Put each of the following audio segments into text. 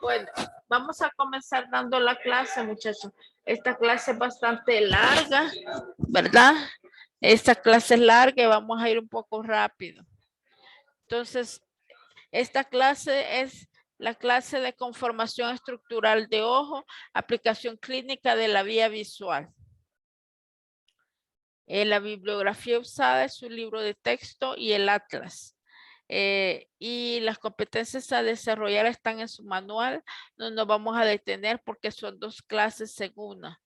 Bueno, vamos a comenzar dando la clase, muchachos. Esta clase es bastante larga, ¿verdad? Esta clase es larga y vamos a ir un poco rápido. Entonces, esta clase es la clase de conformación estructural de ojo, aplicación clínica de la vía visual. La bibliografía usada es un libro de texto y el atlas. Y las competencias a desarrollar están en su manual. No nos vamos a detener porque son 2 clases en una.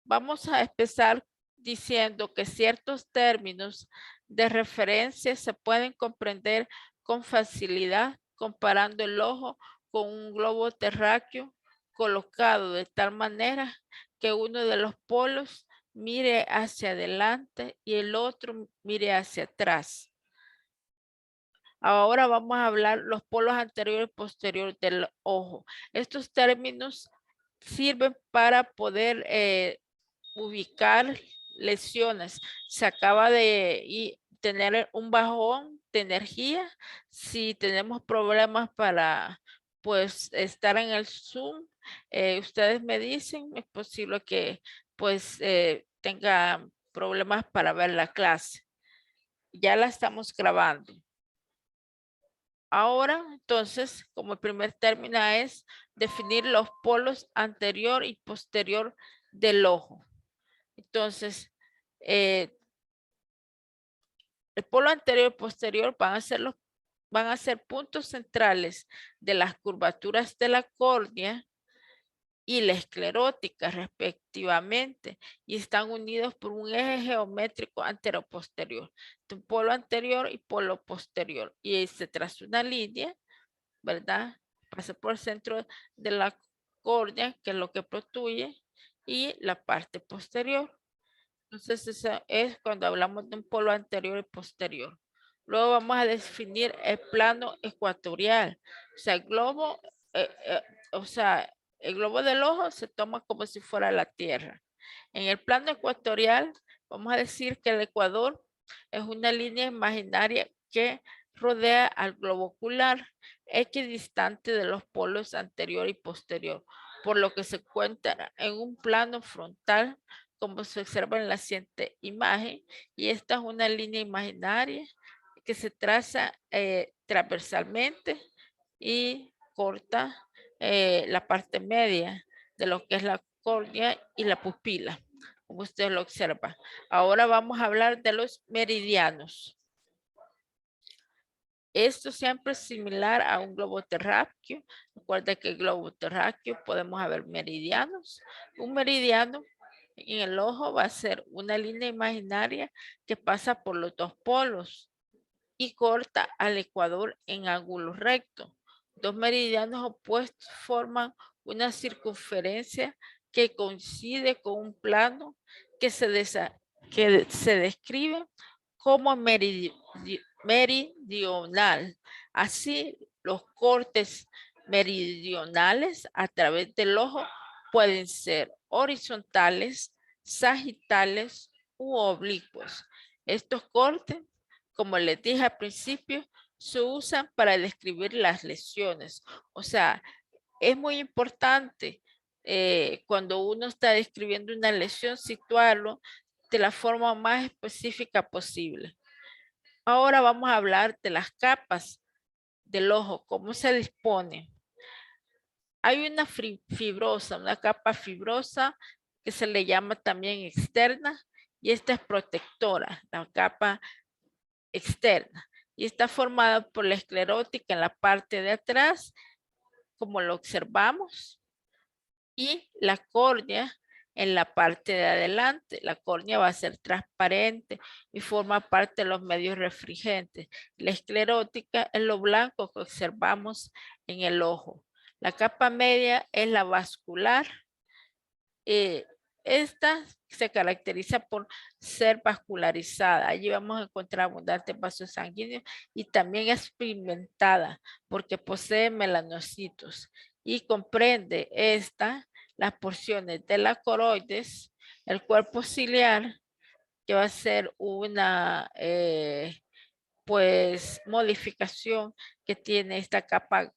Vamos a empezar diciendo que ciertos términos de referencia se pueden comprender con facilidad comparando el ojo con un globo terráqueo colocado de tal manera que uno de los polos mire hacia adelante y el otro mire hacia atrás. Ahora vamos a hablar los polos anterior y posterior del ojo. Estos términos sirven para poder ubicar lesiones. Se acaba de tener un bajón de energía. Si tenemos problemas para pues estar en el Zoom, ustedes me dicen, es posible que pues tenga problemas para ver la clase. Ya la estamos grabando. Ahora, entonces, como el primer término es definir los polos anterior y posterior del ojo. Entonces, el polo anterior y posterior van a ser puntos centrales de las curvaturas de la córnea y la esclerótica respectivamente y están unidos por un eje geométrico anteroposterior. Un polo anterior y polo posterior y ahí se traza una línea, ¿verdad? Pasa por el centro de la córnea, que es lo que protruye, y la parte posterior. Entonces, eso es cuando hablamos de un polo anterior y posterior. Luego vamos a definir el plano ecuatorial. O sea, el globo del ojo se toma como si fuera la Tierra. En el plano ecuatorial, vamos a decir que el ecuador es una línea imaginaria que rodea al globo ocular, equidistante de los polos anterior y posterior, por lo que se encuentra en un plano frontal como se observa en la siguiente imagen, y esta es una línea imaginaria que se traza transversalmente y corta la parte media de lo que es la córnea y la pupila, como usted lo observa. Ahora vamos a hablar de los meridianos. Esto siempre es similar a un globo terráqueo. Recuerda que el globo terráqueo podemos haber meridianos. Un meridiano en el ojo va a ser una línea imaginaria que pasa por los 2 polos y corta al ecuador en ángulo recto. 2 meridianos opuestos forman una circunferencia que coincide con un plano que se describe como meridional. Así, los cortes meridionales a través del ojo pueden ser horizontales, sagitales u oblicuos. Estos cortes, como les dije al principio, se usan para describir las lesiones. O sea, es muy importante cuando uno está describiendo una lesión, situarlo de la forma más específica posible. Ahora vamos a hablar de las capas del ojo, cómo se dispone. Hay una fibrosa, una capa fibrosa que se le llama también externa y esta es protectora, la capa externa. Y está formada por la esclerótica en la parte de atrás, como lo observamos, y la córnea en la parte de adelante. La córnea va a ser transparente y forma parte de los medios refringentes. La esclerótica es lo blanco que observamos en el ojo. La capa media es la vascular. Esta se caracteriza por ser vascularizada. Allí vamos a encontrar abundantes vasos sanguíneos y también es pigmentada porque posee melanocitos y comprende las porciones de la coroides, el cuerpo ciliar, que va a ser pues modificación que tiene esta capa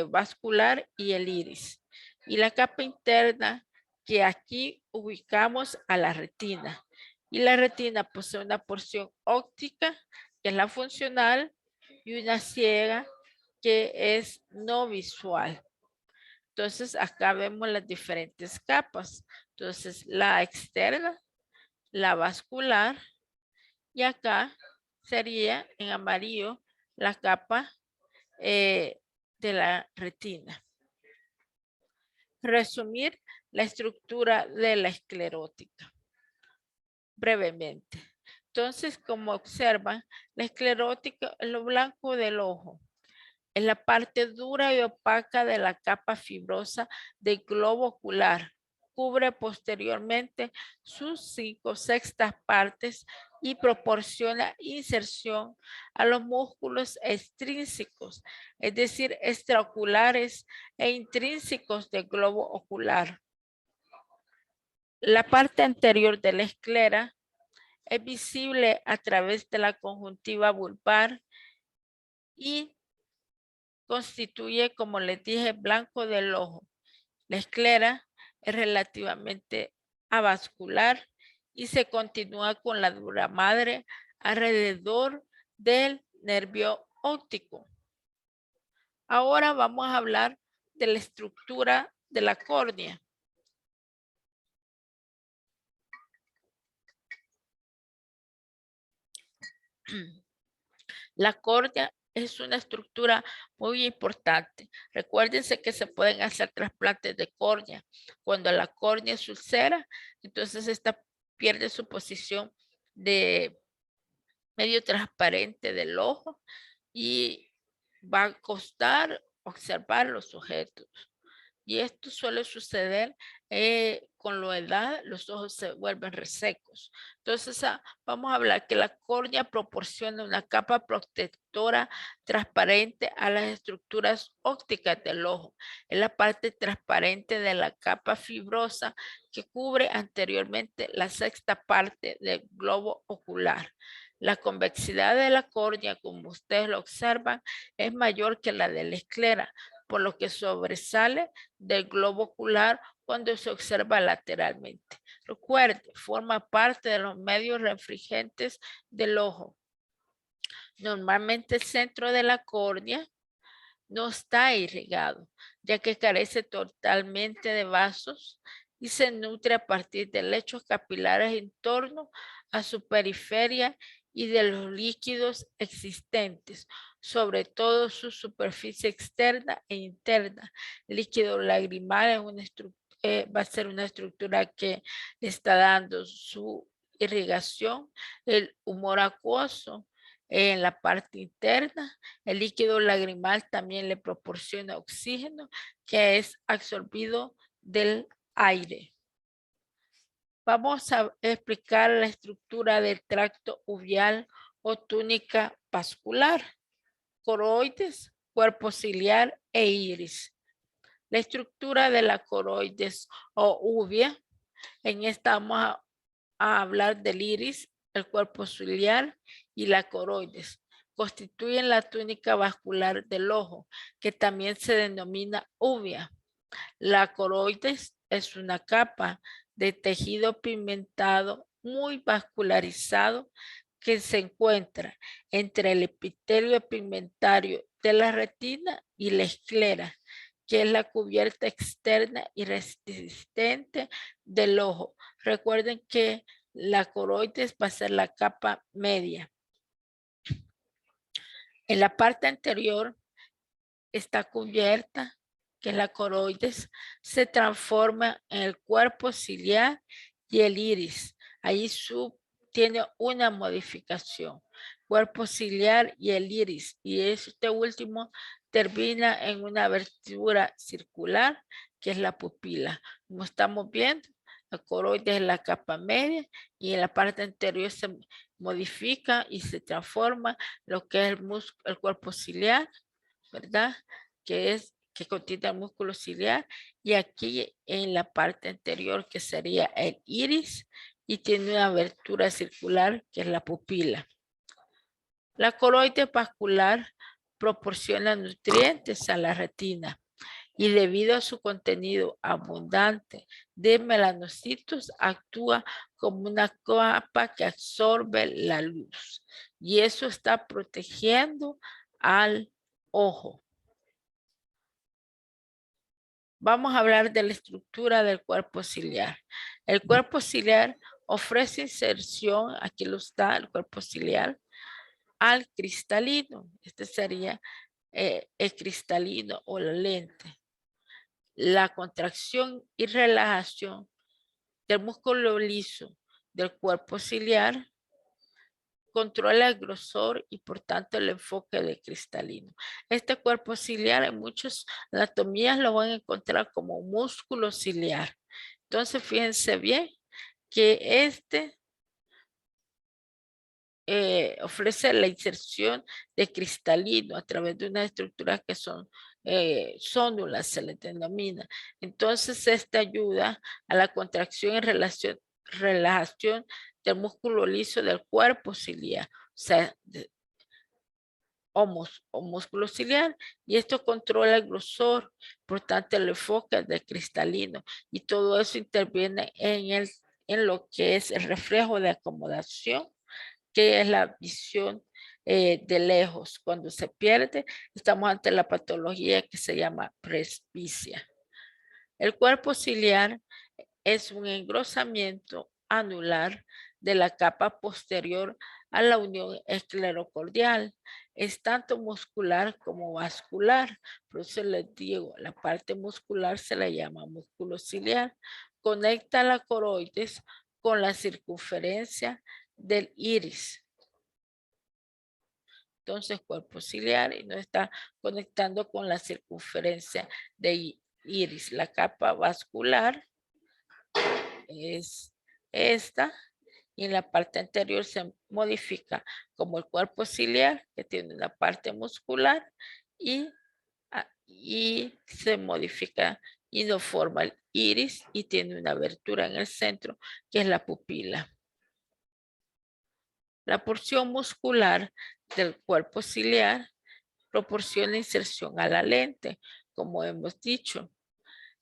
vascular y el iris. Y la capa interna que aquí ubicamos a la retina. Y la retina posee una porción óptica, que es la funcional, y una ciega, que es no visual. Entonces, acá vemos las diferentes capas. Entonces, la externa, la vascular, y acá sería en amarillo la capa de la retina. Resumir la estructura de la esclerótica brevemente. Entonces, como observan, la esclerótica es lo blanco del ojo. Es la parte dura y opaca de la capa fibrosa del globo ocular. Cubre posteriormente sus 5/6 partes y proporciona inserción a los músculos extrínsecos, es decir, extraoculares e intrínsecos del globo ocular. La parte anterior de la esclera es visible a través de la conjuntiva vulvar y constituye, como les dije, blanco del ojo. La esclera es relativamente avascular y se continúa con la dura madre alrededor del nervio óptico. Ahora vamos a hablar de la estructura de la córnea. La córnea es una estructura muy importante. Recuérdense que se pueden hacer trasplantes de córnea. Cuando la córnea es ulcera, entonces esta pierde su posición de medio transparente del ojo y va a costar observar los sujetos. Y esto suele suceder con la edad, los ojos se vuelven resecos. Entonces, vamos a hablar que la córnea proporciona una capa protectora transparente a las estructuras ópticas del ojo. Es la parte transparente de la capa fibrosa que cubre anteriormente la 6ª parte del globo ocular. La convexidad de la córnea, como ustedes lo observan, es mayor que la de la esclera, por lo que sobresale del globo ocular cuando se observa lateralmente. Recuerde, forma parte de los medios refringentes del ojo. Normalmente el centro de la córnea no está irrigado, ya que carece totalmente de vasos y se nutre a partir de lechos capilares en torno a su periferia y de los líquidos existentes, sobre todo su superficie externa e interna. El líquido lagrimal es una va a ser una estructura que está dando su irrigación, el humor acuoso en la parte interna. El líquido lagrimal también le proporciona oxígeno que es absorbido del aire. Vamos a explicar la estructura del tracto uveal o túnica vascular, coroides, cuerpo ciliar e iris. La estructura de la coroides o uvea, en esta vamos a hablar del iris, el cuerpo ciliar y la coroides. Constituyen la túnica vascular del ojo, que también se denomina uvea. La coroides es una capa de tejido pigmentado muy vascularizado que se encuentra entre el epitelio pigmentario de la retina y la esclera, que es la cubierta externa y resistente del ojo. Recuerden que la coroides va a ser la capa media. En la parte anterior está cubierta, que es la coroides, se transforma en el cuerpo ciliar y el iris. Ahí tiene una modificación. Cuerpo ciliar y el iris. Y este último termina en una abertura circular, que es la pupila. Como estamos viendo, la coroides es la capa media y en la parte anterior se modifica y se transforma lo que es el cuerpo ciliar, ¿verdad? Que contiene el músculo ciliar, y aquí en la parte anterior que sería el iris y tiene una abertura circular que es la pupila. La coroide vascular proporciona nutrientes a la retina y debido a su contenido abundante de melanocitos actúa como una capa que absorbe la luz y eso está protegiendo al ojo. Vamos a hablar de la estructura del cuerpo ciliar. El cuerpo ciliar ofrece inserción, aquí lo está el cuerpo ciliar, al cristalino. Este sería el cristalino o la lente. La contracción y relajación del músculo liso del cuerpo ciliar controla el grosor y por tanto el enfoque del cristalino. Este cuerpo ciliar en muchas anatomías lo van a encontrar como músculo ciliar. Entonces fíjense bien que este ofrece la inserción de cristalino a través de unas estructuras que son zónulas, se le denomina. Entonces, esta ayuda a la contracción y relajación del músculo liso del cuerpo ciliar, o sea, o músculo ciliar, y esto controla el grosor, por tanto, el enfoque del cristalino, y todo eso interviene en lo que es el reflejo de acomodación, que es la visión de lejos. Cuando se pierde, estamos ante la patología que se llama presbicia. El cuerpo ciliar es un engrosamiento anular de la capa posterior a la unión esclerocordial. Es tanto muscular como vascular. Por eso les digo, la parte muscular se le llama músculo ciliar. Conecta la coroides con la circunferencia del iris. Entonces, cuerpo ciliar y nos está conectando con la circunferencia de iris. La capa vascular es esta y en la parte anterior se modifica como el cuerpo ciliar que tiene una parte muscular y se modifica y no forma el iris y tiene una abertura en el centro que es la pupila. La porción muscular del cuerpo ciliar proporciona inserción a la lente, como hemos dicho.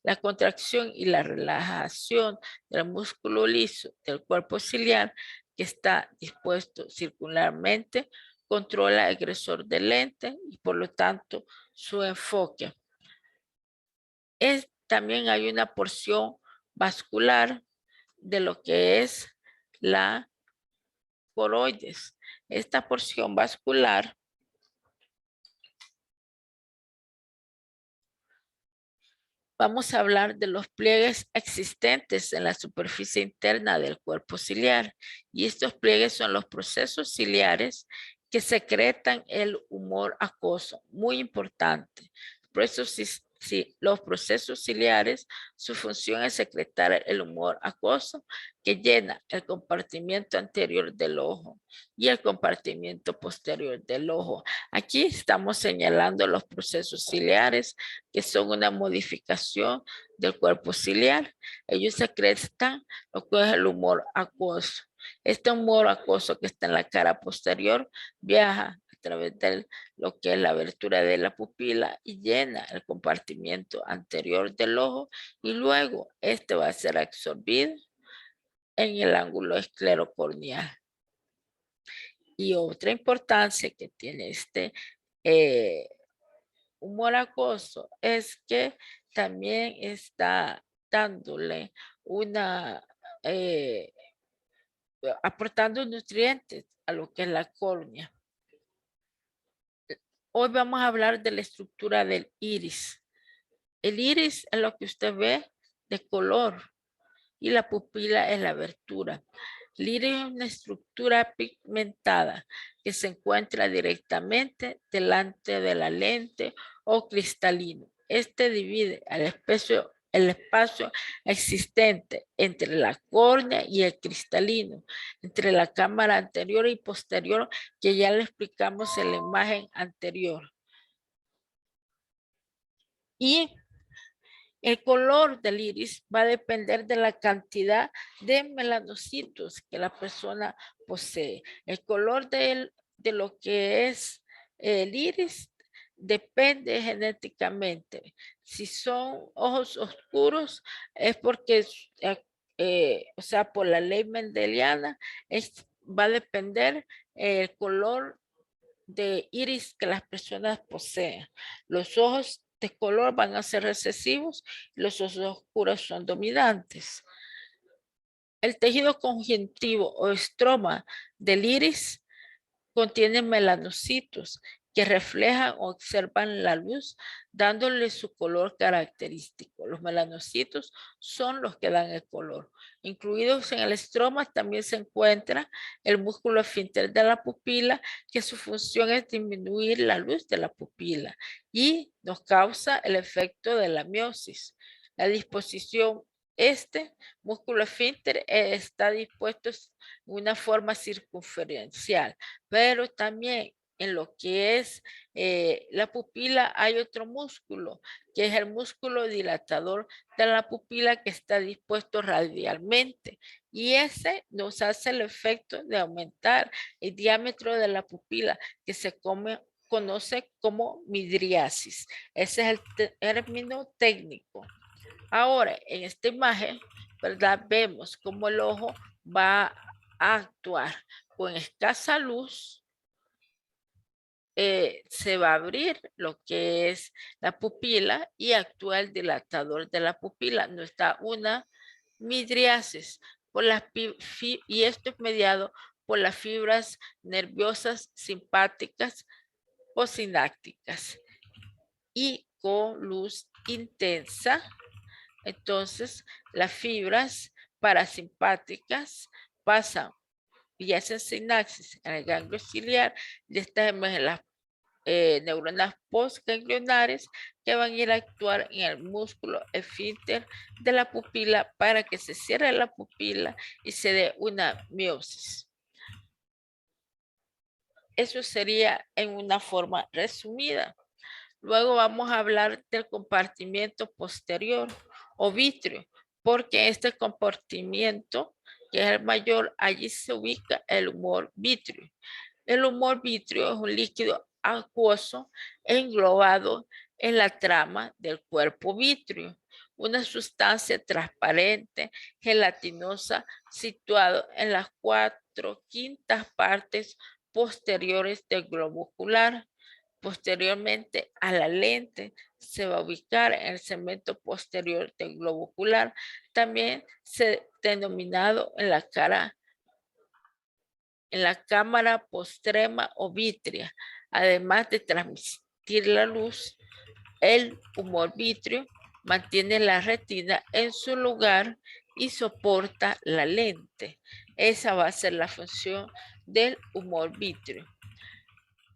La contracción y la relajación del músculo liso del cuerpo ciliar que está dispuesto circularmente controla el grosor del lente y por lo tanto su enfoque. También hay una porción vascular de lo que es la coroides. Esta porción vascular vamos a hablar de los pliegues existentes en la superficie interna del cuerpo ciliar. Y estos pliegues son los procesos ciliares que secretan el humor acuoso. Muy importante. Por eso, los procesos ciliares, su función es secretar el humor acuoso que llena el compartimiento anterior del ojo y el compartimiento posterior del ojo. Aquí estamos señalando los procesos ciliares que son una modificación del cuerpo ciliar. Ellos secretan lo que es el humor acuoso. Este humor acuoso que está en la cara posterior viaja a través de lo que es la abertura de la pupila y llena el compartimiento anterior del ojo y luego este va a ser absorbido en el ángulo esclerocorneal. Y otra importancia que tiene este humor acuoso es que también está dándole una, aportando nutrientes a lo que es la córnea. Hoy vamos a hablar de la estructura del iris. El iris es lo que usted ve de color y la pupila es la abertura. El iris es una estructura pigmentada que se encuentra directamente delante de la lente o cristalino. Este divide el espacio existente entre la córnea y el cristalino, entre la cámara anterior y posterior, que ya le explicamos en la imagen anterior. Y el color del iris va a depender de la cantidad de melanocitos que la persona posee. El color del de lo que es el iris depende genéticamente. Si son ojos oscuros es porque, o sea, por la ley mendeliana, va a depender el color de iris que las personas poseen. Los ojos de color van a ser recesivos, los ojos oscuros son dominantes. El tejido conjuntivo o estroma del iris contiene melanocitos que reflejan o observan la luz, dándole su color característico. Los melanocitos son los que dan el color. Incluidos en el estroma también se encuentra el músculo esfínter de la pupila, que su función es disminuir la luz de la pupila y nos causa el efecto de la miosis. La disposición, este músculo esfínter está dispuesto en una forma circunferencial, pero también en lo que es la pupila hay otro músculo, que es el músculo dilatador de la pupila, que está dispuesto radialmente, y ese nos hace el efecto de aumentar el diámetro de la pupila, que se conoce como midriasis. Ese es el término técnico. Ahora, en esta imagen, ¿verdad? Vemos cómo el ojo va a actuar con escasa luz. Se va a abrir lo que es la pupila y actúa el dilatador de la pupila. No está una midriasis por las y esto es mediado por las fibras nerviosas simpáticas o sinápticas y con luz intensa. Entonces, las fibras parasimpáticas pasan y hacen sinapsis en el ganglio ciliar y estas emergen las neuronas postganglionares que van a ir a actuar en el músculo esfínter de la pupila para que se cierre la pupila y se dé una miosis. Eso sería en una forma resumida. Luego vamos a hablar del compartimiento posterior o vítreo, porque este compartimiento, que es el mayor, allí se ubica el humor vítreo. El humor vítreo es un líquido acuoso englobado en la trama del cuerpo vítreo, una sustancia transparente, gelatinosa, situado en las 4/5 partes posteriores del globo ocular. Posteriormente a la lente se va a ubicar en el segmento posterior del globo ocular, también se denominado en la cara, en la cámara postrema o vítrea. Además de transmitir la luz, el humor vítreo mantiene la retina en su lugar y soporta la lente. Esa va a ser la función del humor vítreo.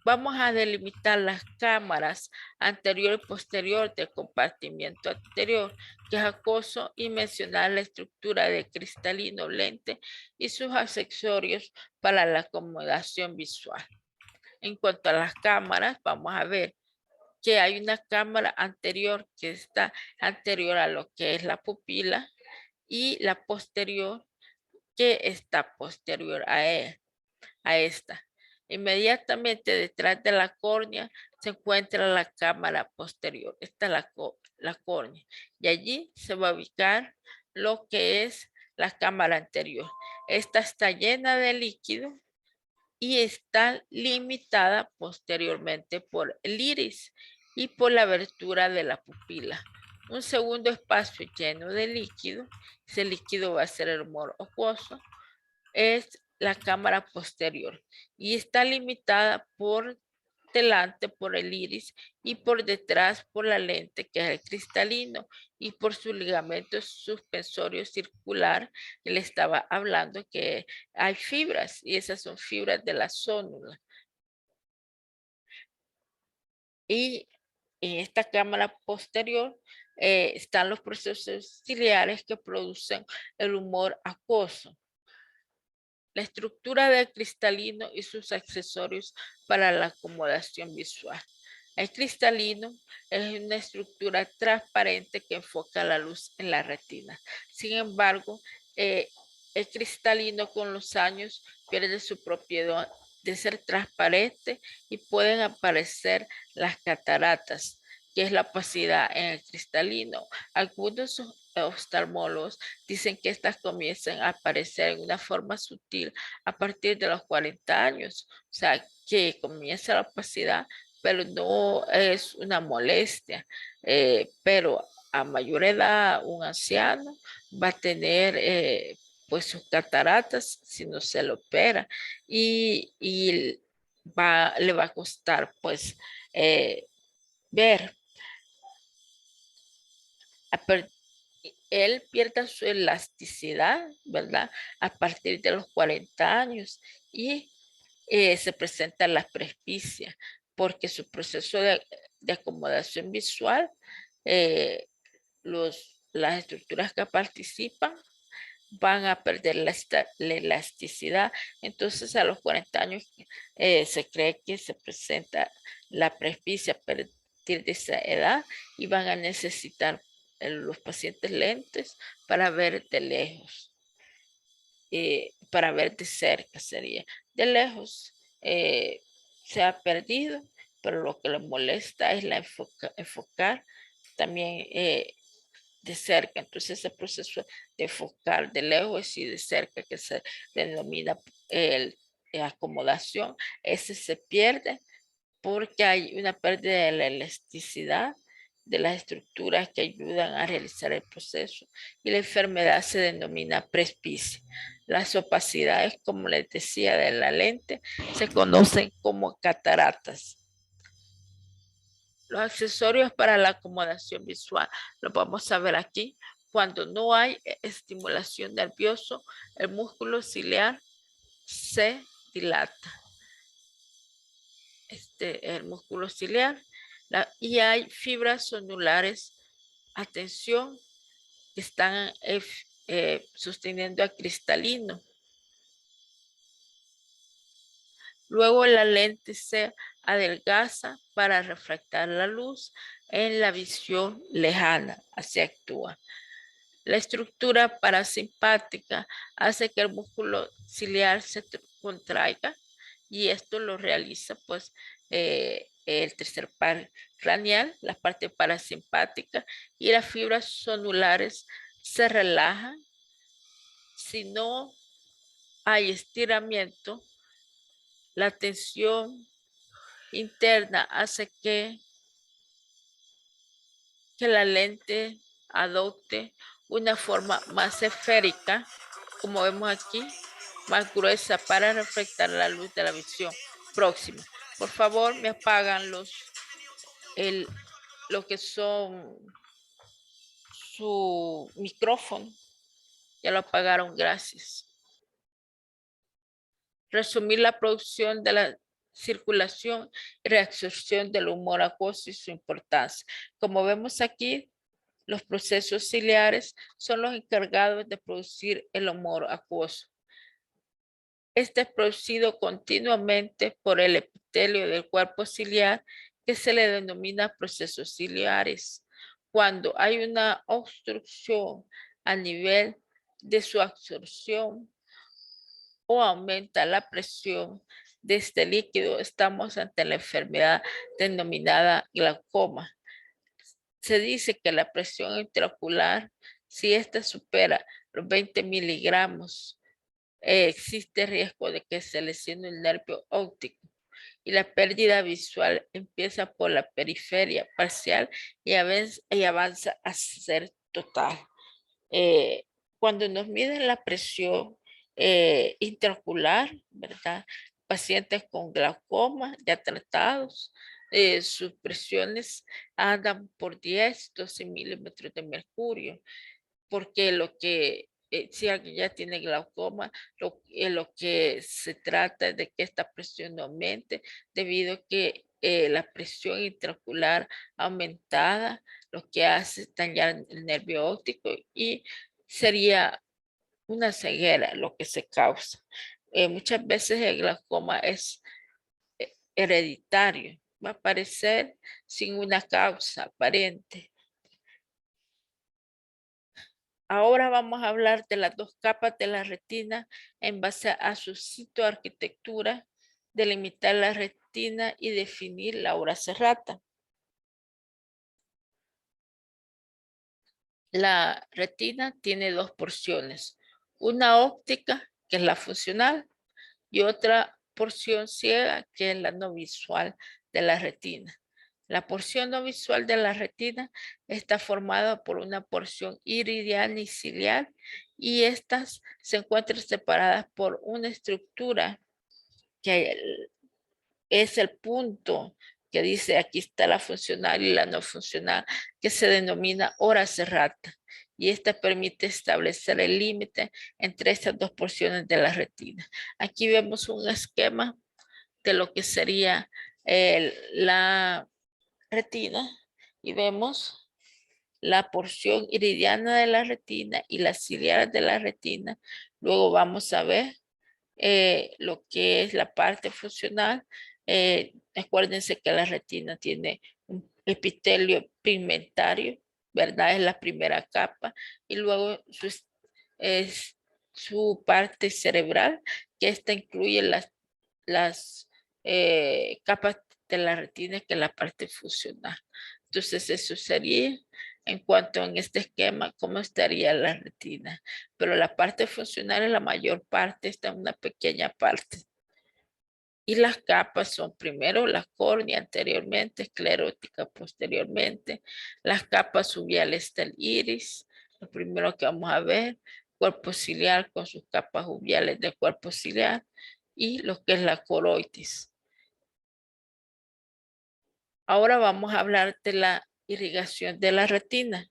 Vamos a delimitar las cámaras anterior y posterior del compartimiento anterior, que es acuoso, y mencionar la estructura de cristalino lente y sus accesorios para la acomodación visual. En cuanto a las cámaras, vamos a ver que hay una cámara anterior que está anterior a lo que es la pupila y la posterior que está posterior a esta. Inmediatamente detrás de la córnea se encuentra la cámara posterior. Esta es la córnea. Y allí se va a ubicar lo que es la cámara anterior. Esta está llena de líquido y está limitada posteriormente por el iris y por la abertura de la pupila. Un segundo espacio lleno de líquido, ese líquido va a ser el humor acuoso, es la cámara posterior y está limitada por delante por el iris y por detrás por la lente, que es el cristalino, y por su ligamento suspensorio circular, que le estaba hablando que hay fibras y esas son fibras de la zónula. Y en esta cámara posterior están los procesos ciliares que producen el humor acuoso. La estructura del cristalino y sus accesorios para la acomodación visual. El cristalino es una estructura transparente que enfoca la luz en la retina. Sin embargo, el cristalino con los años pierde su propiedad de ser transparente y pueden aparecer las cataratas, que es la opacidad en el cristalino. Algunos oftalmólogos dicen que estas comienzan a aparecer en una forma sutil a partir de los 40 años, o sea, que comienza la opacidad, pero no es una molestia, pero a mayor edad, un anciano va a tener pues sus cataratas si no se lo opera y le va a costar pues ver. Él pierde su elasticidad, ¿verdad? A partir de los 40 años y se presenta la presbicia porque su proceso de acomodación visual, las estructuras que participan van a perder la elasticidad. Entonces a los 40 años se cree que se presenta la presbicia a partir de esa edad y van a necesitar los pacientes lentes para ver de lejos, para ver de cerca sería. De lejos se ha perdido, pero lo que le molesta es la enfocar también de cerca. Entonces ese proceso de enfocar de lejos y de cerca que se denomina acomodación, ese se pierde porque hay una pérdida de la elasticidad de las estructuras que ayudan a realizar el proceso y la enfermedad se denomina presbicia. Las opacidades, como les decía, de la lente se conocen como cataratas. Los accesorios para la acomodación visual los vamos a ver aquí. Cuando no hay estimulación nerviosa, el músculo ciliar se dilata. El músculo ciliar y hay fibras sonulares, atención, que están sosteniendo a cristalino. Luego la lente se adelgaza para refractar la luz en la visión lejana, así actúa. La estructura parasimpática hace que el músculo ciliar se contraiga y esto lo realiza pues el tercer par craneal, la parte parasimpática y las fibras sonulares se relajan. Si no hay estiramiento, la tensión interna hace que la lente adopte una forma más esférica, como vemos aquí, más gruesa para reflectar la luz de la visión próxima. Por favor, me apagan lo que son su micrófono. Ya lo apagaron, gracias. Resumir la producción de la circulación y reabsorción del humor acuoso y su importancia. Como vemos aquí, los procesos ciliares son los encargados de producir el humor acuoso. Este es producido continuamente por el epitelio del cuerpo ciliar que se le denomina procesos ciliares. Cuando hay una obstrucción a nivel de su absorción o aumenta la presión de este líquido, estamos ante la enfermedad denominada glaucoma. Se dice que la presión intraocular, si ésta supera los 20 miligramos, existe riesgo de que se lesione el nervio óptico y la pérdida visual empieza por la periferia parcial y avanza a ser total. Cuando nos miden la presión intraocular, ¿verdad? Pacientes con glaucoma ya tratados, sus presiones andan por 10, 12 milímetros de mercurio, porque si alguien ya tiene glaucoma, lo que se trata es de que esta presión no aumente debido a que la presión intraocular aumentada lo que hace es dañar el nervio óptico y sería una ceguera lo que se causa. Muchas veces el glaucoma es hereditario, va a aparecer sin una causa aparente. Ahora vamos a hablar de las dos capas de la retina en base a su citoarquitectura delimitar la retina y definir la hora cerrada. La retina tiene dos porciones, una óptica, que es la funcional, y otra porción ciega, que es la no visual de la retina. La porción no visual de la retina está formada por una porción iridiana y ciliar, y estas se encuentran separadas por una estructura que es el punto que dice aquí está la funcional y la no funcional, que se denomina hora cerrada. Y esta permite establecer el límite entre estas dos porciones de la retina. Aquí vemos un esquema de lo que sería la retina y vemos la porción iridiana de la retina y la ciliar de la retina. Luego vamos a ver lo que es la parte funcional. Acuérdense que la retina tiene un epitelio pigmentario, ¿verdad? Es la primera capa. Y luego es su parte cerebral, que esta incluye las capas de la retina, que es la parte funcional. Entonces eso sería en cuanto en este esquema, cómo estaría la retina. Pero la parte funcional es la mayor parte, está en una pequeña parte. Y las capas son primero la córnea anteriormente, esclerótica posteriormente, las capas uviales del iris, lo primero que vamos a ver, cuerpo ciliar con sus capas uviales del cuerpo ciliar y lo que es la coroides. Ahora vamos a hablar de la irrigación de la retina.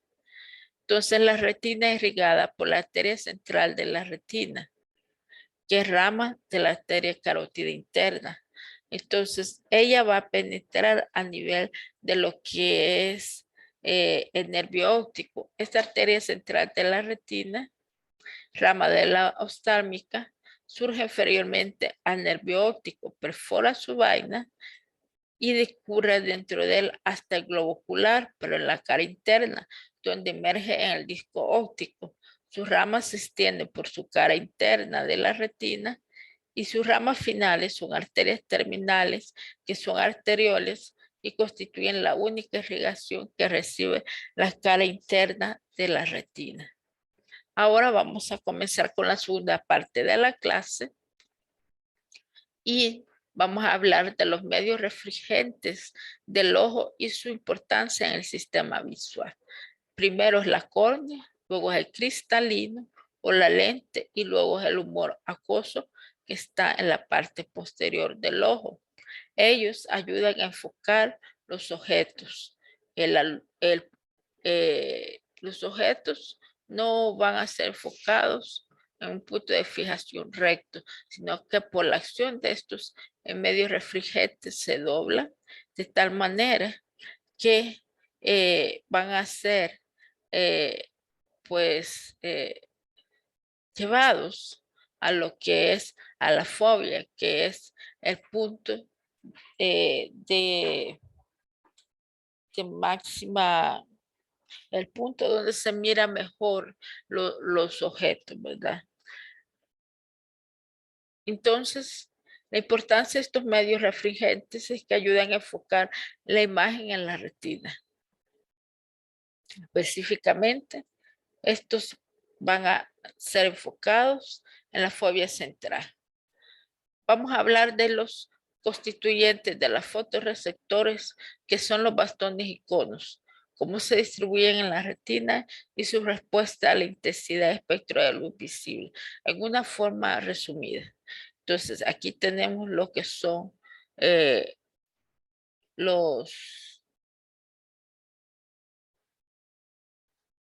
Entonces la retina es irrigada por la arteria central de la retina, que es rama de la arteria carótida interna. Entonces ella va a penetrar a nivel de lo que es el nervio óptico. Esta arteria central de la retina, rama de la oftálmica, surge inferiormente al nervio óptico, perfora su vaina y discurre dentro de él hasta el globo ocular, pero en la cara interna, donde emerge en el disco óptico. Sus ramas se extienden por su cara interna de la retina y sus ramas finales son arterias terminales, que son arterioles y constituyen la única irrigación que recibe la cara interna de la retina. Ahora vamos a comenzar con la segunda parte de la clase y vamos a hablar de los medios refringentes del ojo y su importancia en el sistema visual. Primero es la córnea, luego es el cristalino o la lente y luego es el humor acuoso que está en la parte posterior del ojo. Ellos ayudan a enfocar los objetos. Los objetos no van a ser enfocados en un punto de fijación recto, sino que por la acción de estos medios refringentes se doblan de tal manera que van a ser pues llevados a lo que es a la fobia, que es el punto de máxima, el punto donde se mira mejor los objetos, ¿verdad? Entonces, la importancia de estos medios refringentes es que ayudan a enfocar la imagen en la retina. Específicamente, estos van a ser enfocados en la fobia central. Vamos a hablar de los constituyentes de las fotorreceptores, que son los bastones y conos, cómo se distribuyen en la retina y su respuesta a la intensidad de espectro de luz visible, en una forma resumida. Entonces, aquí tenemos lo que son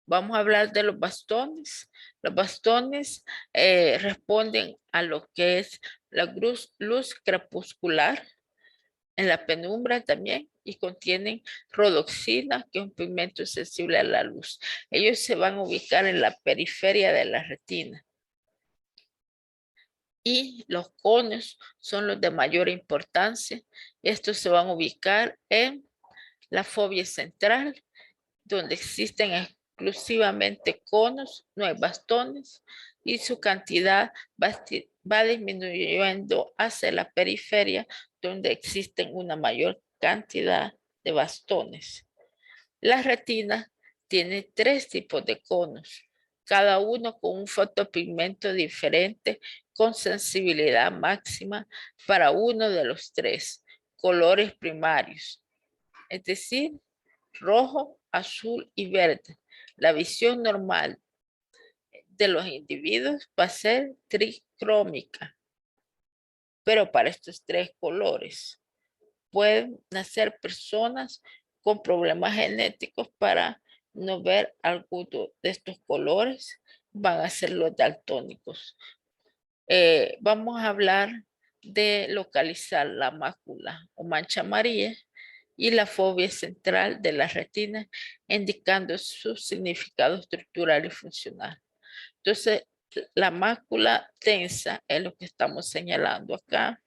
vamos a hablar de los bastones. Los bastones responden a lo que es la luz crepuscular en la penumbra también y contienen rodoxina, que es un pigmento sensible a la luz. Ellos se van a ubicar en la periferia de la retina. Y los conos son los de mayor importancia. Estos se van a ubicar en la fobia central, donde existen exclusivamente conos, no hay bastones, y su cantidad va disminuyendo hacia la periferia, donde existen una mayor cantidad de bastones. La retina tiene 3 tipos de conos, cada uno con un fotopigmento diferente con sensibilidad máxima para uno de los 3 colores primarios, es decir, rojo, azul y verde. La visión normal de los individuos va a ser tricrómica, pero para estos 3 colores pueden nacer personas con problemas genéticos para no ver alguno de estos colores, van a ser los daltónicos. Vamos a hablar de localizar la mácula o mancha amarilla y la fobia central de la retina, indicando su significado estructural y funcional. Entonces, la mácula tensa es lo que estamos señalando acá.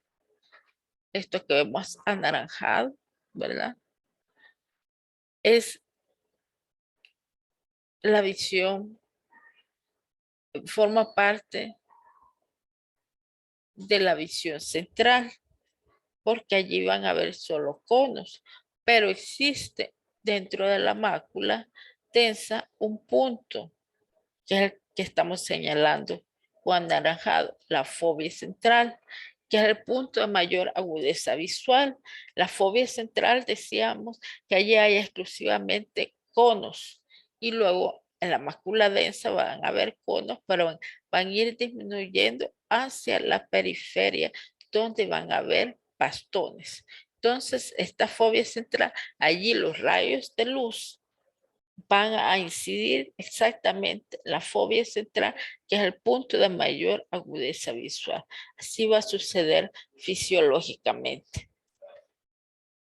Esto que vemos anaranjado, ¿verdad? Es la visión, forma parte de la visión central, porque allí van a haber solo conos, pero existe dentro de la mácula tensa un punto, que es el que estamos señalando con anaranjado, la fobia central, que es el punto de mayor agudeza visual. La fobia central decíamos que allí hay exclusivamente conos y luego en la mácula densa van a haber conos, pero van a ir disminuyendo hacia la periferia, donde van a haber bastones. Entonces, esta fobia central, allí los rayos de luz van a incidir exactamente la fobia central, que es el punto de mayor agudeza visual. Así va a suceder fisiológicamente.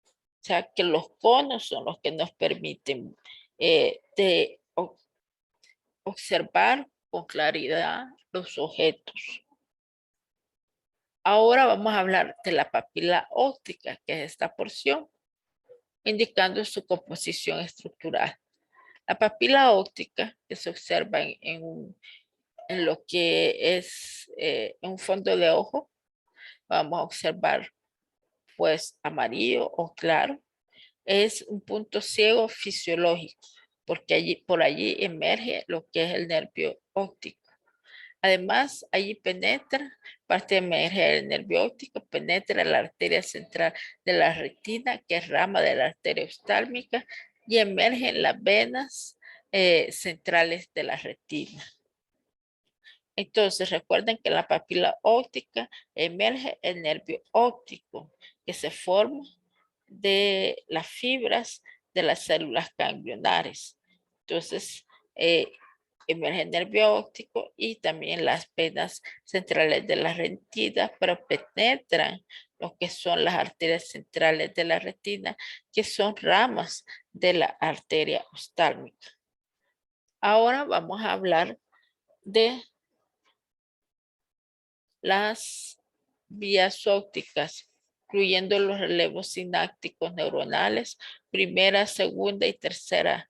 O sea, que los conos son los que nos permiten observar con claridad los objetos. Ahora vamos a hablar de la papila óptica, que es esta porción, indicando su composición estructural. La papila óptica, que se observa en lo que es un fondo de ojo, vamos a observar pues amarillo o claro, es un punto ciego fisiológico, porque por allí emerge lo que es el nervio óptico. Además, allí penetra, parte emerge del nervio óptico, penetra la arteria central de la retina, que es rama de la arteria oftálmica, y emergen las venas centrales de la retina. Entonces, recuerden que en la papila óptica emerge el nervio óptico, que se forma de las fibras de las células ganglionares. Entonces, emerge el nervio óptico y también las venas centrales de la retina, pero penetran lo que son las arterias centrales de la retina, que son ramas de la arteria oftálmica. Ahora vamos a hablar de las vías ópticas, incluyendo los relevos sinápticos neuronales, primera, segunda y tercera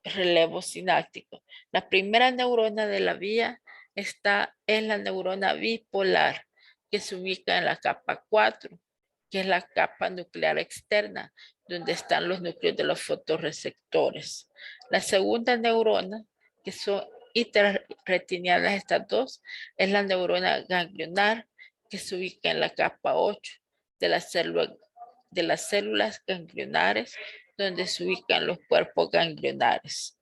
relevo sináptico. La primera neurona de la vía está en la neurona bipolar, que se ubica en la capa 4, que es la capa nuclear externa, donde están los núcleos de los fotorreceptores. La segunda neurona, que son interretinianas estas dos, es la neurona ganglionar, que se ubica en la capa 8 de las células ganglionares, donde se ubican los cuerpos ganglionares.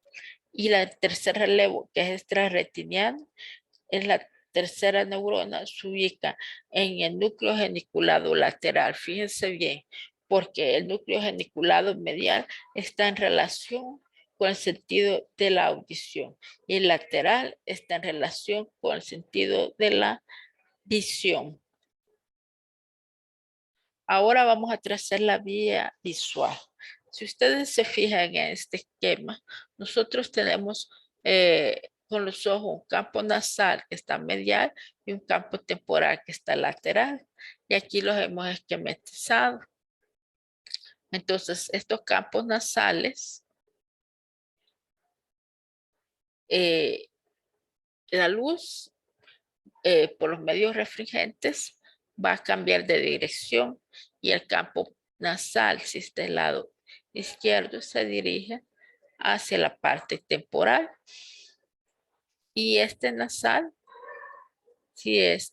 Y la tercer relevo, que es extrarretiniano, es la tercera neurona, se ubica en el núcleo geniculado lateral. Fíjense bien, porque el núcleo geniculado medial está en relación con el sentido de la audición y el lateral está en relación con el sentido de la visión. Ahora vamos a trazar la vía visual. Si ustedes se fijan en este esquema, nosotros tenemos con los ojos un campo nasal que está medial y un campo temporal que está lateral. Y aquí los hemos esquematizado. Entonces, estos campos nasales la luz por los medios refringentes va a cambiar de dirección y el campo nasal, si está del lado izquierdo, se dirige hacia la parte temporal. Y este nasal, si es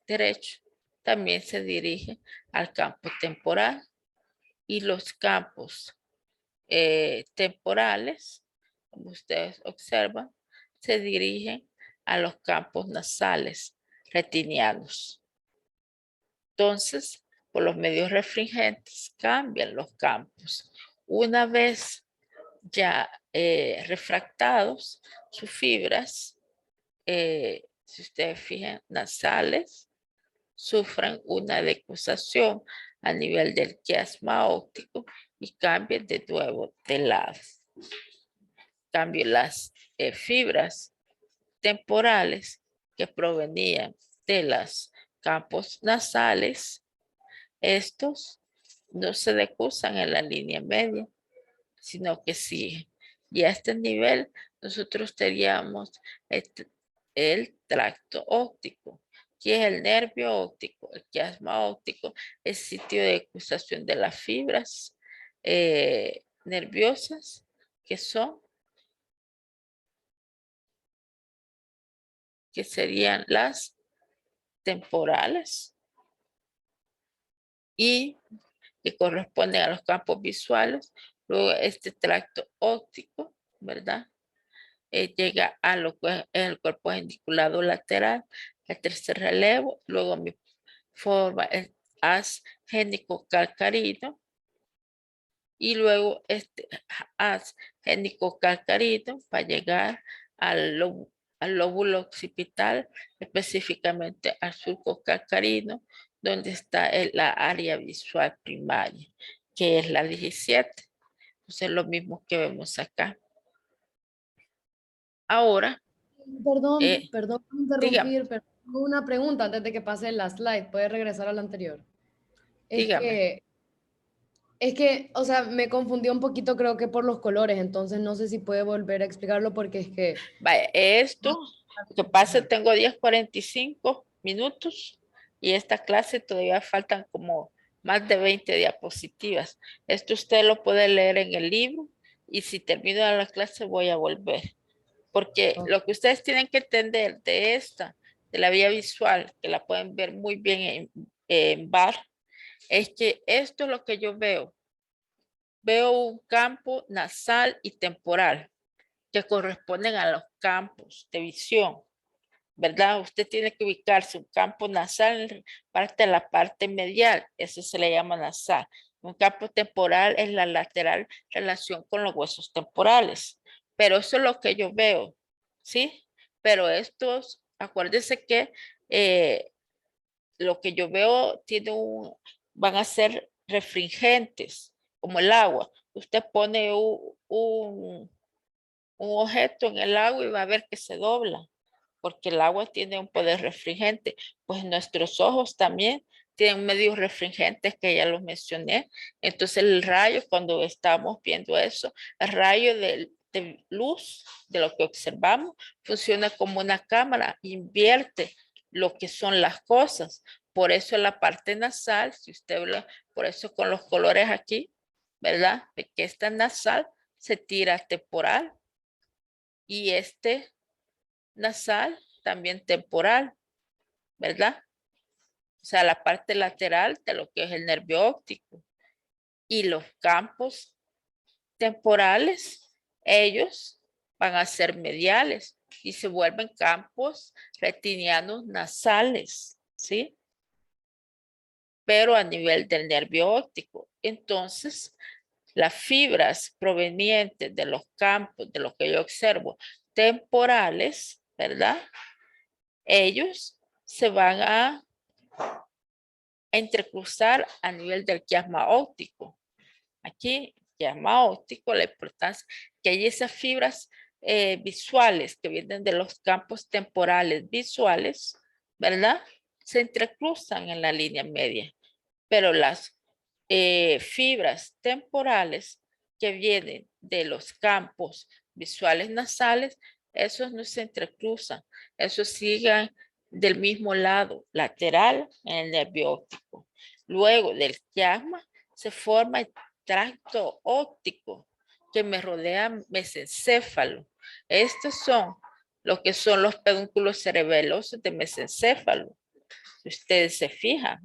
derecho, también se dirige al campo temporal. Y los campos temporales, como ustedes observan, se dirigen a los campos nasales retinianos. Entonces, por los medios refringentes cambian los campos. Una vez ya refractados, sus fibras, si ustedes fijan, nasales, sufren una decusación a nivel del quiasma óptico y cambian de nuevo de lado. Cambio las fibras temporales que provenían de los campos nasales, estos no se decusan en la línea media, sino que siguen. Y a este nivel nosotros teníamos el tracto óptico, que es el nervio óptico, el quiasma óptico, el sitio de decusación de las fibras nerviosas, que serían las temporales y que corresponden a los campos visuales. Luego este tracto óptico, ¿verdad? Llega a lo que es el cuerpo geniculado lateral, el tercer relevo, luego mi forma el haz génico calcarino y luego este haz génico calcarino para llegar al lóbulo occipital, específicamente al surco calcarino, donde está la área visual primaria, que es la 17. Entonces, lo mismo que vemos acá. Ahora, Perdón por dígame, interrumpir, pero tengo una pregunta antes de que pase la slide. ¿Puede regresar a la anterior? Es dígame. que, es que, o sea, me confundió un poquito creo que por los colores, entonces no sé si puede volver a explicarlo porque es que... Vaya, esto, lo que pasa, tengo 10:45 minutos y esta clase todavía faltan como más de 20 diapositivas. Esto usted lo puede leer en el libro y si termino la clase voy a volver. Porque Ok. lo que ustedes tienen que entender de esta, de la vía visual, que la pueden ver muy bien en bar, es que esto es lo que yo veo. Veo un campo nasal y temporal que corresponden a los campos de visión, ¿verdad? Usted tiene que ubicarse un campo nasal parte de la parte medial, eso se le llama nasal. Un campo temporal es la lateral relación con los huesos temporales, pero eso es lo que yo veo, ¿sí? Pero estos, acuérdense que lo que yo veo van a ser refringentes, como el agua. Usted pone un objeto en el agua y va a ver que se dobla, porque el agua tiene un poder refringente. Pues nuestros ojos también tienen medios refringentes que ya los mencioné. Entonces el rayo, cuando estamos viendo eso, el rayo de luz de lo que observamos funciona como una cámara, invierte lo que son las cosas. Por eso en la parte nasal, si usted ve, por eso con los colores aquí, ¿verdad? De que esta nasal se tira temporal y este nasal también temporal, ¿verdad? O sea, la parte lateral de lo que es el nervio óptico. Y los campos temporales, ellos van a ser mediales y se vuelven campos retinianos nasales, ¿sí? Pero a nivel del nervio óptico. Entonces, las fibras provenientes de los campos, de lo que yo observo, temporales, ¿verdad? Ellos se van a entrecruzar a nivel del quiasma óptico. Aquí, quiasma óptico, la importancia que hay esas fibras visuales que vienen de los campos temporales visuales, ¿verdad? Se entrecruzan en la línea media, pero las fibras temporales que vienen de los campos visuales nasales Esos no se entrecruzan, esos siguen del mismo lado, lateral en el nervio óptico. Luego del quiasma se forma el tracto óptico que me rodea mesencéfalo. Estos son lo que son los pedúnculos cerebelosos de mesencéfalo, si ustedes se fijan.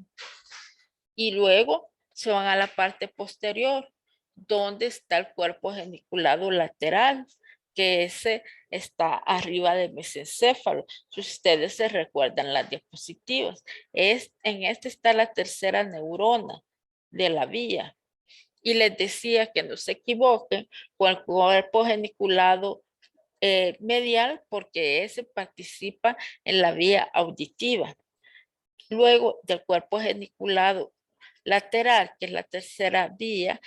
Y luego se van a la parte posterior, donde está el cuerpo geniculado lateral, que ese está arriba del mesencéfalo. Si ustedes se recuerdan las diapositivas, en este está la tercera neurona de la vía. Y les decía que no se equivoquen con el cuerpo geniculado medial, porque ese participa en la vía auditiva. Luego del cuerpo geniculado lateral, que es la tercera vía,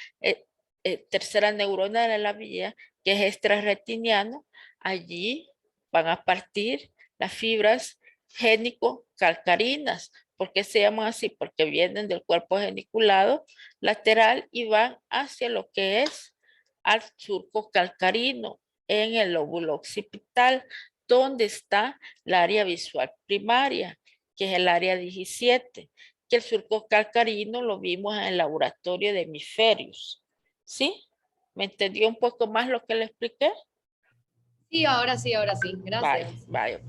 tercera neurona de la vía, que es extrarretiniano, allí van a partir las fibras génico-calcarinas. ¿Por qué se llaman así? Porque vienen del cuerpo geniculado lateral y van hacia lo que es al surco calcarino en el lóbulo occipital, donde está la área visual primaria, que es el área 17, que el surco calcarino lo vimos en el laboratorio de hemisferios. ¿Sí? ¿Me entendió un poco más lo que le expliqué? Sí, ahora sí, Vaya, gracias. vaya.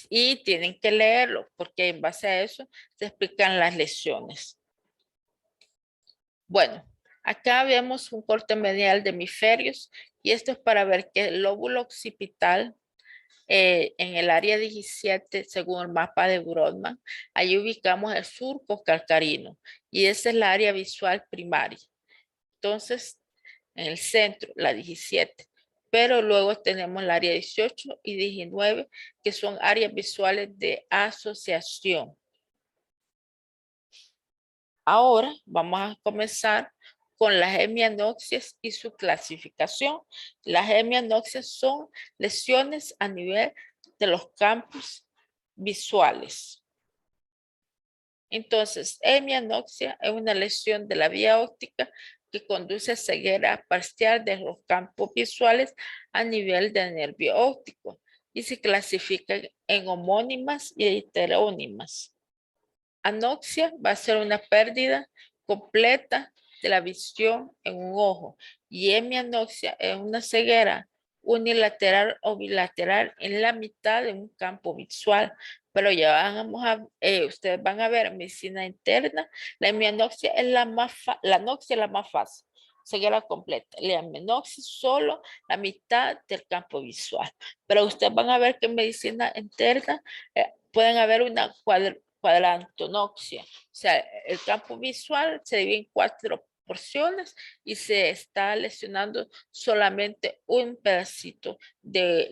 Y tienen que leerlo, porque en base a eso se explican las lesiones. Bueno, acá vemos un corte medial de hemisferios y esto es para ver que el lóbulo occipital en el área 17, según el mapa de Brodmann, ahí ubicamos el surco calcarino y esa es la área visual primaria. Entonces, en el centro, la 17, pero luego tenemos la área 18 y 19, que son áreas visuales de asociación. Ahora vamos a comenzar con las hemianopsias y su clasificación. Las hemianopsias son lesiones a nivel de los campos visuales. Entonces, hemianopsia es una lesión de la vía óptica que conduce a ceguera parcial de los campos visuales a nivel del nervio óptico y se clasifica en homónimas y heterónimas. Anoxia va a ser una pérdida completa de la visión en un ojo y hemianoxia es una ceguera unilateral o bilateral en la mitad de un campo visual. Pero ya vamos ustedes van a ver medicina interna, la hemianoxia es la anoxia es la más fácil, ceguera completa. La hemianoxia solo la mitad del campo visual. Pero ustedes van a ver que en medicina interna pueden haber una cuadrantonoxia. O sea, el campo visual se divide en 4 porciones y se está lesionando solamente un pedacito de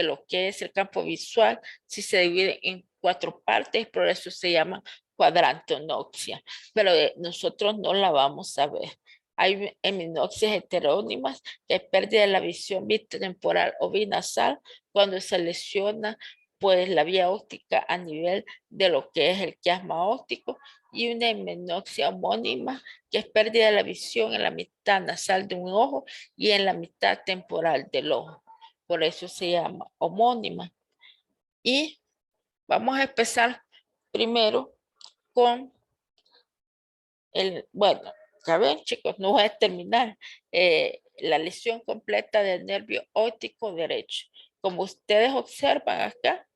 lo que es el campo visual, si se divide en 4 partes, por eso se llama cuadrantonoxia, pero nosotros no la vamos a ver. Hay heminoxias heterónimas, que es pérdida de la visión bitemporal o binasal cuando se lesiona pues la vía óptica a nivel de lo que es el quiasma óptico, y una heminoxia homónima, que es pérdida de la visión en la mitad nasal de un ojo y en la mitad temporal del ojo. Por eso se llama homónima. Y vamos a empezar primero con bueno, ya ven chicos, no voy a terminar la lesión completa del nervio óptico derecho. Como ustedes observan acá,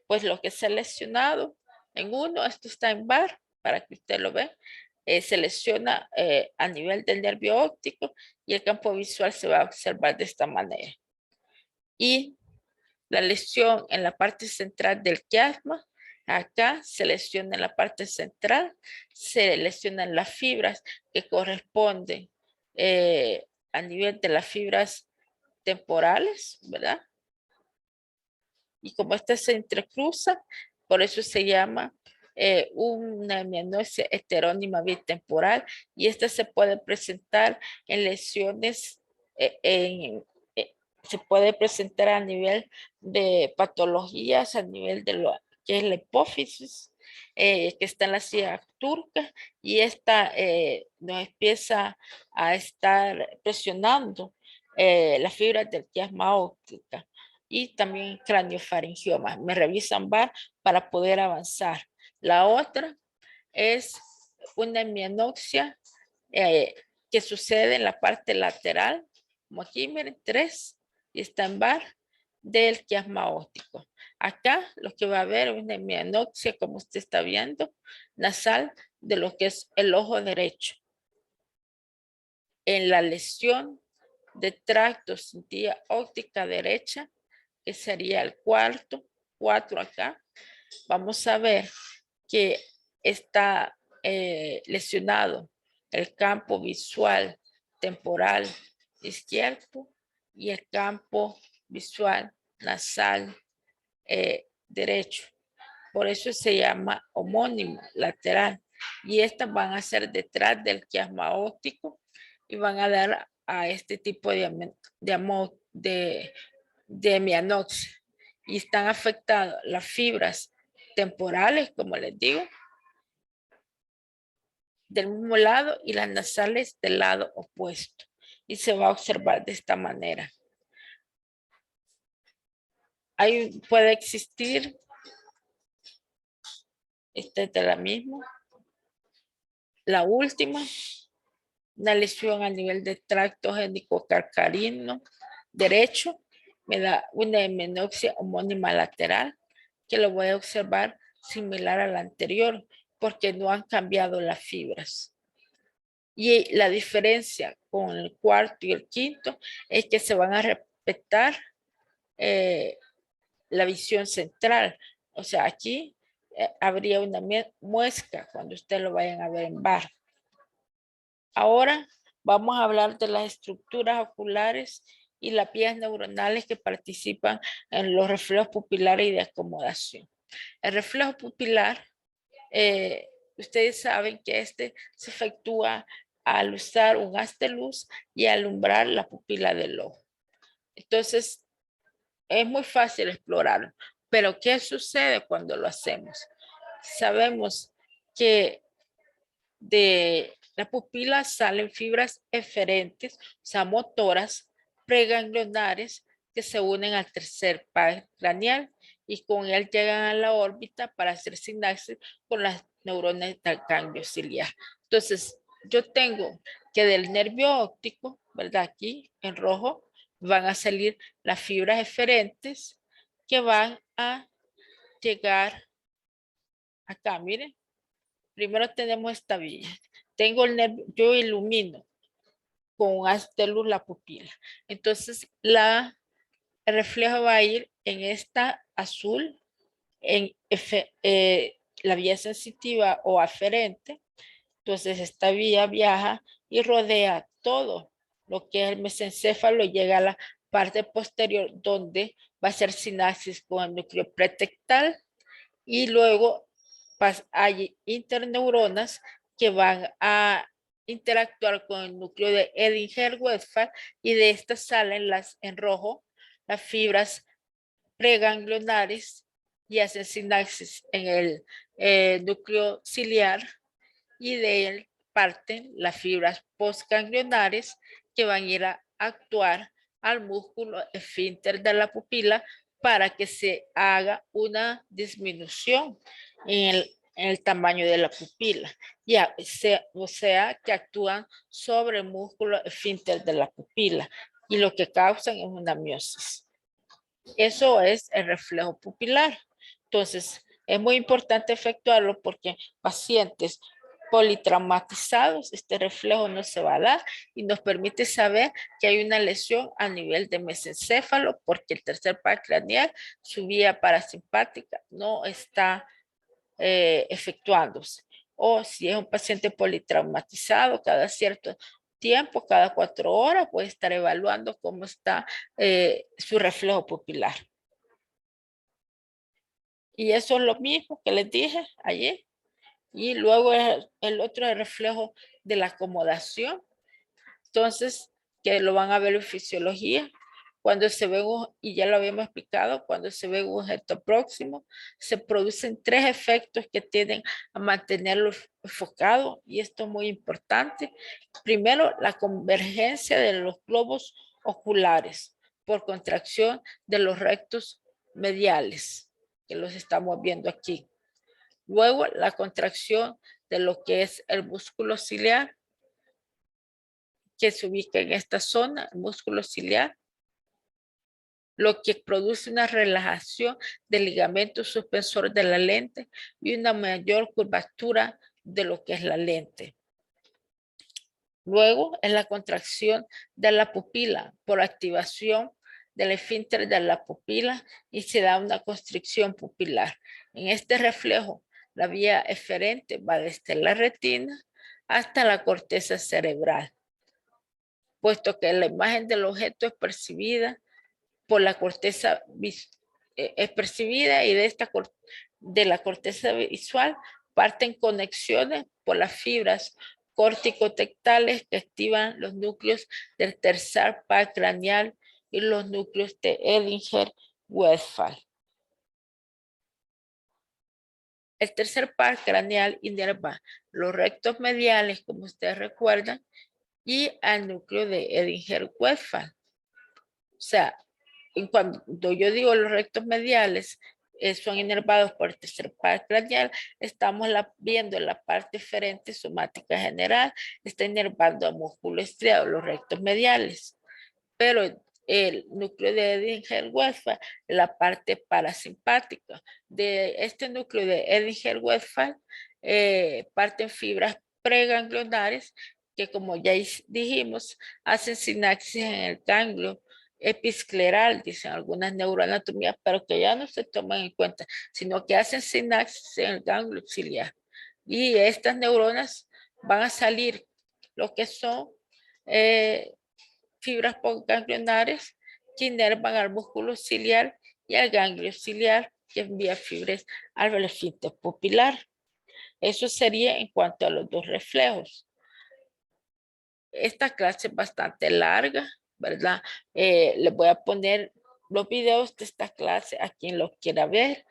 pues lo que se ha lesionado en uno, esto está en bar, para que usted lo vea, se lesiona a nivel del nervio óptico y el campo visual se va a observar de esta manera. Y la lesión en la parte central del quiasma, acá se lesiona en la parte central, se lesionan las fibras que corresponden a nivel de las fibras temporales, ¿verdad? Y como esta se entrecruza, por eso se llama una hemianoxia heterónima bitemporal, y esta se puede presentar en lesiones, se puede presentar a nivel de patologías, a nivel de lo que es la hipófisis, que está en la silla turca, y esta nos empieza a estar presionando las fibras del quiasma óptica y también craniofaringioma. Me revisan VAR para poder avanzar. La otra es una hemianopsia que sucede en la parte lateral, como aquí miren, 3, y está en VAR del quiasma óptico. Acá lo que va a haber es una hemianopsia, como usted está viendo, nasal de lo que es el ojo derecho. En la lesión de tracto cintilla óptica derecha, que sería el cuarto, 4 acá, vamos a ver que está lesionado el campo visual temporal izquierdo y el campo visual nasal derecho. Por eso se llama homónimo lateral. Y estas van a ser detrás del quiasma óptico y van a dar a este tipo de hemianopsia. Y están afectadas las fibras temporales, como les digo, del mismo lado y las nasales del lado opuesto. Y se va a observar de esta manera. Ahí puede existir, esta es de la misma, la última, una lesión a nivel de tracto génico carcarino derecho, me da una hemianopsia homónima lateral, que lo voy a observar similar a la anterior, porque no han cambiado las fibras. Y la diferencia con el cuarto y el quinto es que se van a respetar la visión central. O sea, aquí habría una muesca cuando ustedes lo vayan a ver en VAR. Ahora vamos a hablar de las estructuras oculares y las vías neuronales que participan en los reflejos pupilares y de acomodación. El reflejo pupilar, ustedes saben que este se efectúa al usar un haz de luz y alumbrar la pupila del ojo. Entonces, es muy fácil explorarlo, pero ¿qué sucede cuando lo hacemos? Sabemos que de la pupila salen fibras eferentes, o sea, motoras, preganglionares, que se unen al tercer par craneal y con él llegan a la órbita para hacer sinapsis con las neuronas del ganglio ciliar. Entonces, yo tengo que del nervio óptico, ¿verdad? Aquí en rojo van a salir las fibras eferentes que van a llegar acá, miren. Primero tenemos esta vía. Tengo el nervio, yo ilumino con un haz de luz la pupila. Entonces, el reflejo va a ir en esta azul, en la vía sensitiva o aferente. Entonces, esta vía viaja y rodea todo lo que es el mesencéfalo y llega a la parte posterior donde va a ser sinapsis con el núcleo pretectal y luego hay interneuronas que van a interactuar con el núcleo de Edinger-Westphal y de estas salen las en rojo las fibras preganglionares y hacen sinapsis en el núcleo ciliar y de él parten las fibras postganglionares que van a ir a actuar al músculo esfínter de la pupila para que se haga una disminución en el tamaño de la pupila. O sea, que actúan sobre el músculo esfínter de la pupila y lo que causan es una miosis. Eso es el reflejo pupilar. Entonces, es muy importante efectuarlo porque pacientes politraumatizados, este reflejo no se va a dar y nos permite saber que hay una lesión a nivel de mesencéfalo porque el tercer par craneal, su vía parasimpática, no está efectuándose. O si es un paciente politraumatizado, cada cierto tiempo, cada 4 horas, puede estar evaluando cómo está su reflejo pupilar. Y eso es lo mismo que les dije ayer. Y luego el otro es el reflejo de la acomodación. Entonces, que lo van a ver en fisiología. Cuando se ve, y ya lo habíamos explicado, cuando se ve un objeto próximo, se producen 3 efectos que tienden a mantenerlo enfocado, y esto es muy importante. Primero, la convergencia de los globos oculares por contracción de los rectos mediales, que los estamos viendo aquí. Luego, la contracción de lo que es el músculo ciliar, que se ubica en esta zona, el músculo ciliar, lo que produce una relajación del ligamento suspensor de la lente y una mayor curvatura de lo que es la lente. Luego es la contracción de la pupila por activación del esfínter de la pupila y se da una constricción pupilar. En este reflejo, la vía eferente va desde la retina hasta la corteza cerebral, puesto que la imagen del objeto es percibida por la corteza es percibida y de la corteza visual parten conexiones por las fibras corticotectales que activan los núcleos del tercer par craneal y los núcleos de Edinger-Westphal. El tercer par craneal inerva los rectos mediales, como ustedes recuerdan, y al núcleo de Edinger-Westphal. O sea, cuando yo digo los rectos mediales son inervados por el tercer par craneal, estamos viendo la parte eferente somática general, está inervando a músculo estriado, los rectos mediales. Pero el núcleo de Edinger-Westphal, la parte parasimpática. De este núcleo de Edinger-Westphal parten fibras preganglionares que, como ya dijimos, hacen sinapsis en el ganglio episcleral, dicen algunas neuroanatomías, pero que ya no se toman en cuenta, sino que hacen sinapsis en el ganglio ciliar. Y estas neuronas van a salir lo que son fibras ganglionares que inervan al músculo ciliar y al ganglio ciliar que envía fibras al esfínter pupilar. Eso sería en cuanto a los dos reflejos. Esta clase es bastante larga, ¿verdad? Les voy a poner los videos de esta clase a quien los quiera ver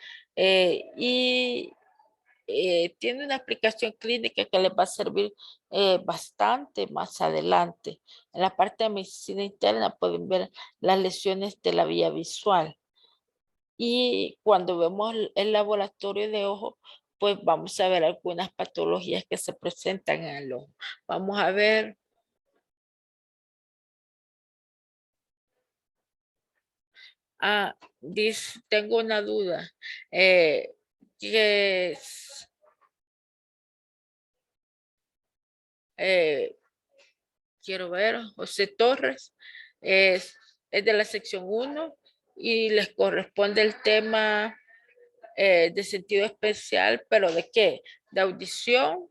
tiene una aplicación clínica que les va a servir bastante más adelante. En la parte de medicina interna pueden ver las lesiones de la vía visual. Y cuando vemos el laboratorio de ojo, pues vamos a ver algunas patologías que se presentan en el ojo. Vamos a ver. Tengo una duda. ¿Qué es? Quiero ver, José Torres, es de la sección 1 y les corresponde el tema de sentido especial, pero ¿de qué? ¿De audición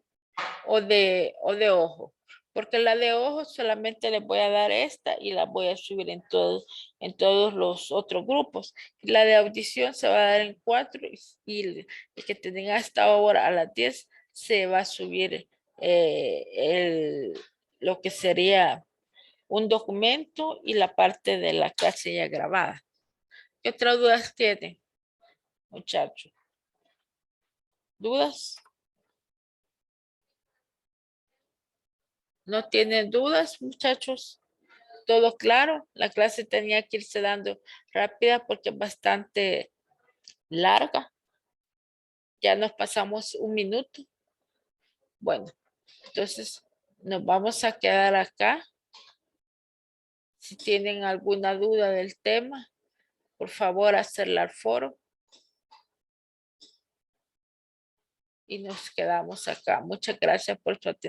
o de ojo? Porque la de ojo solamente les voy a dar esta y la voy a subir en todos los otros grupos. La de audición se va a dar en 4 y que tengan hasta ahora a las 10 se va a subir lo que sería un documento y la parte de la clase ya grabada. ¿Qué otras dudas tienen, muchachos? ¿Dudas? ¿No tienen dudas, muchachos? ¿Todo claro? La clase tenía que irse dando rápida porque es bastante larga. Ya nos pasamos un minuto. Bueno, entonces nos vamos a quedar acá. Si tienen alguna duda del tema, por favor, hacerla al foro. Y nos quedamos acá. Muchas gracias por su atención.